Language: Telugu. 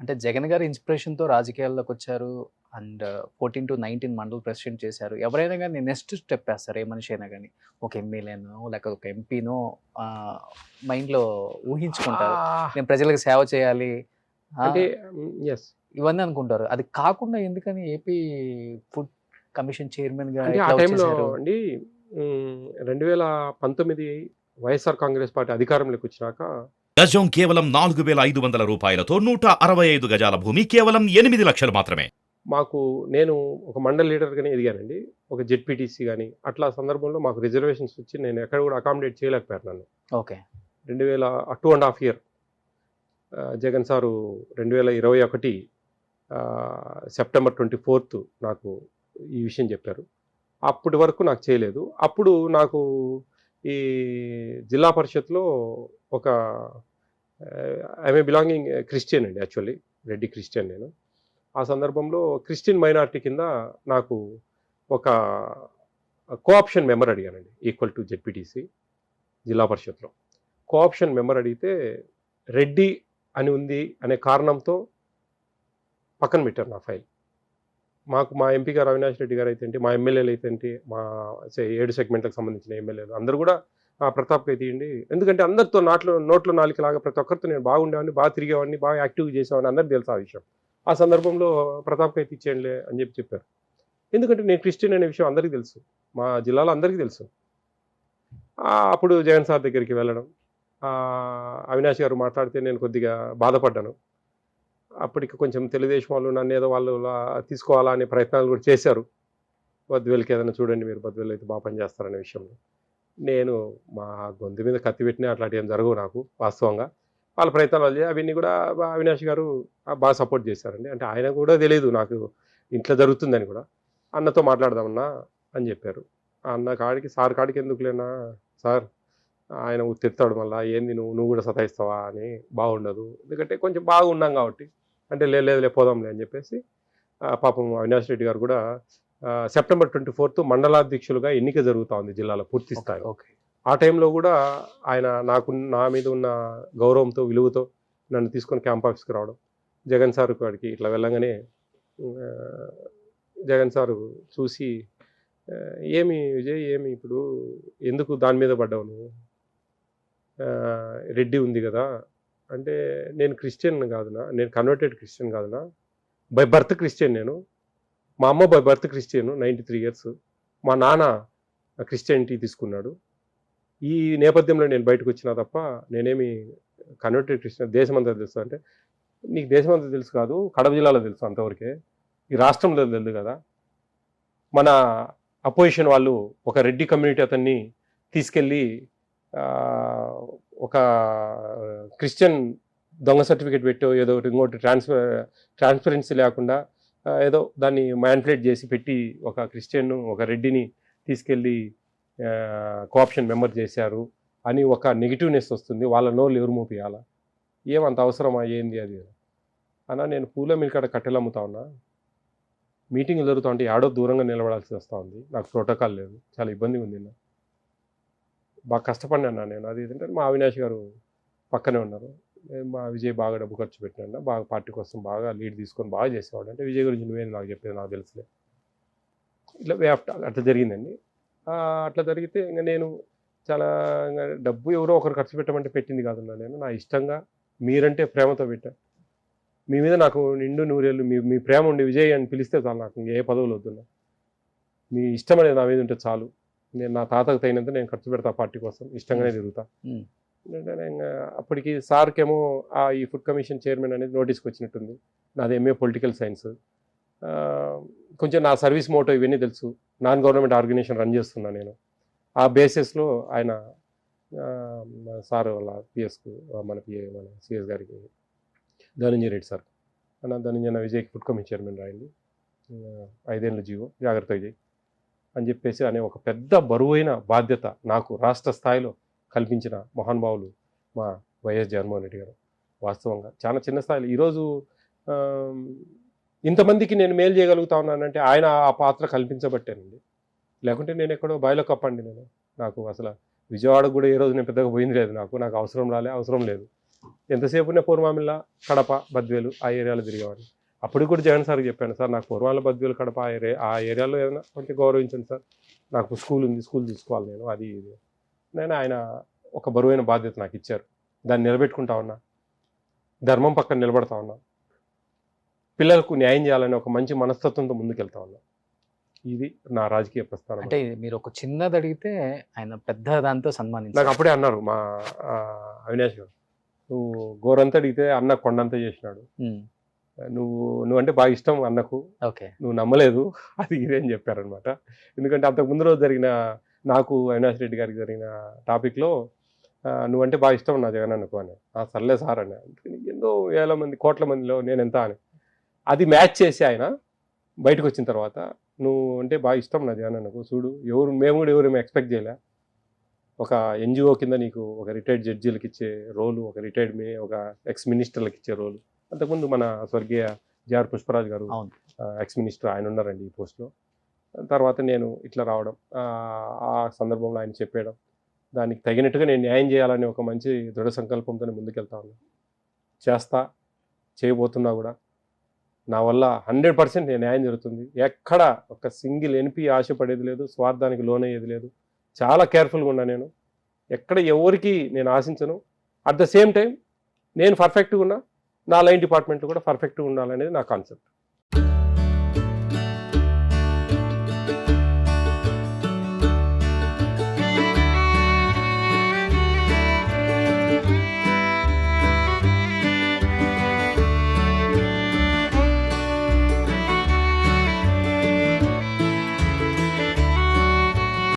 అంటే జగన్ గారి ఇన్స్పిరేషన్‌తో రాజకీయాల్లోకొచ్చారు. అండ్ 14-19 మండల్ ప్రెసిడెంట్ చేశారు. ఎవరైనా గాని నెక్స్ట్ స్టెప్ ఏస్తారు. ఏ మనిషి అయినా గాని. ఒక ఎమ్మెల్యేనో లేకపోతే ఒక ఎంపీనో మైండ్‌లో ఊహించుకుంటారు. ఆహ్, నేను ప్రజలకు సేవ చేయాలి. ఆ! అంటే యెస్. ఇవన్నీ అనుకుంటారు. అది కాకుండా ఎందుకని ఏపీ ఫుడ్ కమిషన్ చైర్మన్‌గా అంటే ఆ ఎట్లా టైంలో వచ్చేసారు? అండి 2019 వైఎస్ఆర్ కాంగ్రెస్ పార్టీ అధికారంలోకొచ్చినాక గజం కేవలం 4,500 రూపాయలతో 165 గజాల భూమి కేవలం 8 లక్షలు మాత్రమే. మాకు నేను ఒక మండల్ లీడర్‌గానే ఎదిగానండి. ఒక జెడ్పీటీసీ గాని, అట్లా సందర్భంలో మాకు రిజర్వేషన్స్ వచ్చి నేను ఎక్కడ కూడా అకామిడేట్ చేయలేకపోయారు నన్ను. Okay. 2000 2 ½ year Jagan sir 2021 September 24 నాకు ఈ విషయం చెప్పారు. అప్పటి వరకు నాకు చేయలేదు. అప్పుడు నాకు ఈ జిల్లా పరిషత్‌లో ఒక ఐ యామ్ బిలాంగింగ్ క్రిస్టియన్ అండి యాక్చువల్లీ. రెడ్డి క్రిస్టియన్ నేను. ఆ సందర్భంలో క్రిస్టియన్ మైనారిటీ కింద నాకు ఒక కోఆప్షన్ మెంబర్ అడిగానండి. ఈక్వల్ టు జెడ్పీటీసీ జిల్లా పరిషత్‌లో. కోఆప్షన్ మెంబర్ అడిగితే రెడ్డి అని ఉంది అనే కారణంతో పక్కన పెట్టారు నా ఫైల్. మా ఎంపీ గారు అవినాష్ రెడ్డి గారు అయితేంటి, మా ఎమ్మెల్యేలు అయితేంటి, మా 7 సెగ్మెంట్‌లకు సంబంధించిన ఎమ్మెల్యేలు అందరూ కూడా ప్రతాప్‌కి తీయండి. ఎందుకంటే అందరితో నోట్లో నాలుకలాగా ప్రతి ఒక్కరితో నేను బాగుండేవాడిని, బాగా తిరిగేవాడిని, బాగా యాక్టివ్‌గా చేసేవాడిని. అందరికి తెలుసు ఆ విషయం. ఆ సందర్భంలో ప్రతాప్‌కి అయితే ఇచ్చేయండిలే అని చెప్పారు. ఎందుకంటే నేను క్రిస్టియన్ అనే విషయం అందరికీ తెలుసు. మా జిల్లాలో అందరికీ తెలుసు. అప్పుడు జగన్ సార్ దగ్గరికి వెళ్ళడం. అవినాష్ గారు మాట్లాడితే నేను కొద్దిగా బాధపడ్డాను. అప్పటికి కొంచెం తెలుగుదేశం వాళ్ళు నన్నేదో వాళ్ళు తీసుకోవాలా అనే ప్రయత్నాలు కూడా చేశారు. బద్వేలుకి ఏదైనా చూడండి మీరు బద్వేలు అయితే బాగా పనిచేస్తారనే విషయంలో. నేను మా గొంతు మీద కత్తి పెట్టినా అట్లాంటివి ఏం జరగవు నాకు వాస్తవంగా. వాళ్ళ ప్రయత్నాలు వాళ్ళు అవన్నీ కూడా అవినాష్ గారు బాగా సపోర్ట్ చేశారండి. అంటే ఆయన కూడా తెలీదు నాకు ఇంట్లో జరుగుతుందని కూడా. అన్నతో మాట్లాడదామన్నా అని చెప్పారు. ఆ అన్న కాడికి సార్ కాడికి ఎందుకులేనా సార్ ఆయన తిడతాడు మళ్ళా ఏంది నువ్వు కూడా సతాయిస్తావా అని బాగుండదు. ఎందుకంటే కొంచెం బాగున్నాం కాబట్టి. అంటే లేదులే పోదాంలే అని చెప్పేసి పాపం అవినాష్ రెడ్డి గారు కూడా సెప్టెంబర్ 24 మండలాధ్యక్షులుగా ఎన్నిక జరుగుతూ ఉంది జిల్లాలో పూర్తి ఓకే. స్థాయిలో. ఓకే. ఆ టైంలో కూడా ఆయన నా మీద ఉన్న గౌరవంతో, విలువతో నన్ను తీసుకొని క్యాంప్ ఆఫీస్‌కి రావడం. జగన్ సార్ కాడికి ఇట్లా వెళ్ళంగానే ఆహ్, జగన్ సారు చూసి "ఏమి విజయ్ ఏమి ఇప్పుడు ఎందుకు దాని మీద పడ్డావు నువ్వు? రెడ్డి ఉంది గదా!" అంటే నేను క్రిస్టియన్ కాదునా, నేను కన్వర్టెడ్ క్రిస్టియన్ కాదునా, బై బర్త్ క్రిస్టియన్ నేను. మా అమ్మ బై బర్త్ క్రిస్టియన్ 93 ఇయర్స్. మా నాన్న క్రిస్టియానిటీ తీసుకున్నాడు. ఈ నేపథ్యంలో నేను బయటకొచ్చినా తప్ప నేనేమి కన్వర్టెడ్ క్రిస్టియన్ దేశమంతా తెలుసు అంటే, నీకు దేశమంతా తెలుసు కాదు, కడప జిల్లాలో తెలుసు అంతవరకే. ఈ రాష్ట్రంలో తెలీదు గదా! మన అపోజిషన్ వాళ్ళు ఒక రెడ్డి కమ్యూనిటీ అతన్ని తీసుకెళ్ళి ఆహ్, ఒక క్రిస్టియన్ దొంగ సర్టిఫికేట్ పెట్టో ఏదో ఒకటి ఇంకోటి ట్రాన్స్‌పరెన్సీ లేకుండా ఏదో దాన్ని మ్యానిపులేట్ చేసి పెట్టి ఒక క్రిస్టియన్‌ను, ఒక రెడ్డిని తీసుకెళ్ళి కోఆప్షన్ మెంబర్ చేశారు అని ఒక నెగెటివ్‌నెస్ వస్తుంది. వాళ్ళ నోళ్ళు ఎవరు మూపియాలా? ఏమంత అవసరమా ఏంది అది? అన్నా నేను పూల మిల్ కట్టెలు అమ్ముతా ఉన్నా. మీటింగ్‌లు జరుగుతా ఉంటే యాడో దూరంగా నిలబడాల్సి వస్తా ఉంది. నాకు ప్రోటోకాల్ లేదు. చాలా ఇబ్బందిగా ఉంది. బాగా కష్టపడినా నేను. అది ఇదంటే మా అవినాష్ గారు పక్కనే ఉన్నారు. మా విజయ్ బాగా డబ్బు ఖర్చు పెట్టినాడు. బాగా పార్టీ కోసం బాగా లీడ్ తీసుకొని బాగా చేసేవాడు. అంటే విజయ్ గురించి నువ్వేంది నాకు చెప్పేది నాకు తెలుసులే. ఇట్లా అట్లా జరిగిందండి. అట్లా జరిగితే ఇంక నేను చాలా డబ్బు ఎవరో ఒకరు ఖర్చు పెట్టమంటే పెట్టింది కాదన్నా నేను. నా ఇష్టంగా మీరంటే ప్రేమతో పెట్టా. మీ మీద నాకు నిండు నూరేళ్ళు మీ ప్రేమ ఉండి విజయ్ అని పిలిస్తే చాలు నాకు ఇంక ఏ పదవులు వద్దున్నా. మీ ఇష్టం అనేది నా మీద ఉంటే చాలు. నేను నా తాతకు తగినంత నేను ఖర్చు పెడతా పార్టీ కోసం. ఇష్టంగానే తిరుగుతా. హ్మ్. అప్పటికి సార్‌కేమో ఈ ఫుడ్ కమిషన్ చైర్మన్ అనేది నోటీస్‌కి వచ్చినట్టుంది. నాది ఎంఏ పొలిటికల్ సైన్స్. కొంచెం నా సర్వీస్ మోటో ఇవన్నీ తెలుసు. నాన్ గవర్నమెంట్ ఆర్గనైజేషన్ రన్ చేస్తున్నా నేను. ఆ బేసిస్‌లో ఆయన సార్ వాళ్ళ పిఎస్‌కు మన సీఎస్ గారికి ధనంజయ రెడ్డి సార్. అన్న ధనంజయ విజయ్‌కి ఫుడ్ కమిషన్ చైర్మన్ రాయండి. 5 ఏళ్ల జీవో జాగ్రత్తగా చెయ్యి అని చెప్పేసి అనే ఒక పెద్ద బరువైన బాధ్యత నాకు రాష్ట్ర స్థాయిలో కల్పించిన మహానుభావులు మా వైఎస్ జగన్మోహన్ రెడ్డి గారు. వాస్తవంగా చాలా చిన్న స్థాయిలో ఈరోజు ఇంతమందికి నేను మేలు చేయగలుగుతా ఉన్నానంటే ఆయన ఆ పాత్ర కల్పించబట్టానండి. లేకుంటే నేను ఎక్కడో బాయిలో కప్పండి నేను. నాకు అసలు విజయవాడకు కూడా ఏ రోజు నేను పెద్దగా పోయింది లేదు నాకు. నాకు అవసరం లేదు. ఎంతసేపునే పూర్వమిల్ల, కడప, బద్వేలు ఆ ఏరియాలో తిరిగేవాడిని. అప్పుడు కూడా జగన్ సార్కి చెప్పాను, సార్ నాకు పూర్వమిల్ల, బద్వేలు, కడప ఆ ఏరియాలో ఏదైనా కొంచెం గౌరవించండి సార్, నాకు స్కూల్ ఉంది, స్కూల్ చూసుకోవాలి నేను, అది ఇది. నేను ఆయన ఒక బరువైన బాధ్యత నాకు ఇచ్చారు, దాన్ని నిలబెట్టుకుంటా ఉన్నా, ధర్మం పక్కన నిలబడతా ఉన్నా, పిల్లలకు న్యాయం చేయాలని ఒక మంచి మనస్తత్వంతో ముందుకెళ్తా ఉన్నా. ఇది నా రాజకీయ ప్రస్థానం. అంటే మీరు ఒక చిన్నది అడిగితే ఆయన పెద్ద దాంతో నాకు సన్మానించారు. అప్పుడే అన్నారు మా అవినాష్ గారు, నువ్వు గోరంతా అడిగితే అన్న కొండంతా చేసినాడు, నువ్వంటే బాగా ఇష్టం అన్నకు, ఓకే. నువ్వు నమ్మలేదు అది ఇదే అని చెప్పారనమాట. ఎందుకంటే అంతకు ముందు రోజు జరిగిన నాకు అవినాష్ రెడ్డి గారికి జరిగిన టాపిక్లో నువ్వంటే బాగా ఇష్టం నా జగన్ అన్నకు అని, సర్లే సార్ అని. ఎన్నో వేల మంది, కోట్ల మందిలో నేను ఎంత అని అది మ్యాచ్ చేసి ఆయన బయటకు వచ్చిన తర్వాత, నువ్వు అంటే బాగా ఇష్టం నా జగన్ అన్నకు, చూడు మేము కూడా ఎవరు ఎక్స్పెక్ట్ చేయలే, ఒక ఎన్జిఓ కింద నీకు ఒక రిటైర్డ్ జడ్జీలకు ఇచ్చే రోలు, ఒక రిటైర్డ్ ఒక ఎక్స్ మినిస్టర్లకు ఇచ్చే రోలు. అంతకుముందు మన స్వర్గీయ జేఆర్ పుష్పరాజ్ గారు ఎక్స్ మినిస్టర్, ఆయన ఉన్నారండి ఈ పోస్ట్లో. తర్వాత నేను ఇట్లా రావడం, ఆ సందర్భంలో ఆయన చెప్పేయడం, దానికి తగినట్టుగా నేను న్యాయం చేయాలని ఒక మంచి దృఢ సంకల్పంతో ముందుకెళ్తా ఉన్నాను. చేయబోతున్నా కూడా నా వల్ల 100% నేను న్యాయం జరుగుతుంది. ఎక్కడ ఒక సింగిల్ ఎన్పీ ఆశపడేది లేదు, స్వార్థానికి లోనయ్యేది లేదు. చాలా కేర్ఫుల్గా ఉన్నా నేను, ఎక్కడ ఎవరికి నేను ఆశించను. అట్ ద సేమ్ టైం నేను పర్ఫెక్ట్గా ఉన్నా, నా లైన్ డిపార్ట్మెంట్ కూడా పర్ఫెక్ట్గా ఉండాలనేది నా కాన్సెప్ట్.